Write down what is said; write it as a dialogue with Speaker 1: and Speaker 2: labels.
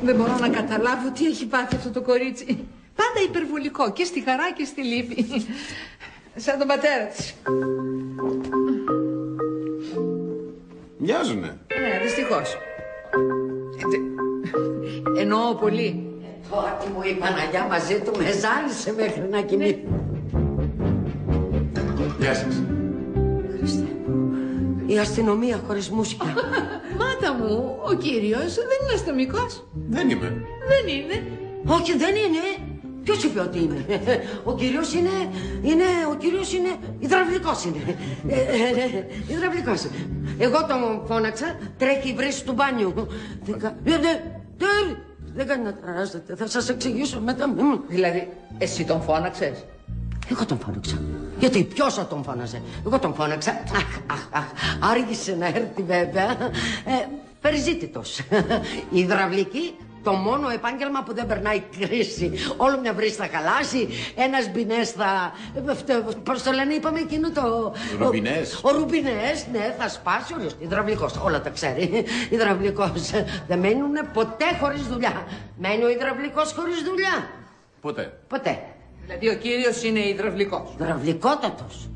Speaker 1: Δεν μπορώ να καταλάβω τι έχει πάθει αυτό το κορίτσι. Πάντα υπερβολικό και στη χαρά και στη λύπη. Σαν τον πατέρα της.
Speaker 2: Μοιάζουνε.
Speaker 1: Ναι, δυστυχώς. Εννοώ πολύ.
Speaker 3: Τώρα τι μου η Παναγιά μαζί του με ζάλισε μέχρι να κοιμηθεί.
Speaker 2: Γεια σας.
Speaker 1: Χριστέ.
Speaker 3: Η αστυνομία χωρίς μουσική.
Speaker 1: Μάτα μου, ο κύριος δεν είναι αστυνομικός.
Speaker 2: Δεν είμαι.
Speaker 1: Δεν είναι.
Speaker 3: Όχι, δεν είναι. Ποιος είπε ότι είναι? Ο κύριος είναι υδραυλικός είναι. Υδραυλικός. Εγώ τον φώναξα, τρέχει η βρύση του μπάνιου. Δεν κάνει να τραράζετε, θα σας εξηγήσω μετά.
Speaker 1: Δηλαδή, εσύ τον φώναξες?
Speaker 3: Εγώ τον φώναξα. Γιατί ποιος θα τον φώναζε? Εγώ τον φώναξα. Άργησε να έρθει βέβαια. Περιζήτητος. Η υδραυλική, το μόνο επάγγελμα που δεν περνάει κρίση. Όλο μια βρύση θα χαλάσει, ένας μπινές θα... Πώς το λένε, είπαμε εκείνο το...
Speaker 2: Ρουμπινές.
Speaker 3: Ο ρουμπινές, ναι, θα σπάσει ο υδραυλικός. Όλα τα ξέρει. Υδραυλικός. Δεν μένουν ποτέ χωρίς δουλειά. Μένει ο υδραυλικός χωρίς δουλειά.
Speaker 2: Ποτέ.
Speaker 3: Ποτέ.
Speaker 1: Δηλαδή ο κύριος είναι υδραυλικός.
Speaker 3: Υδραυλικότατος.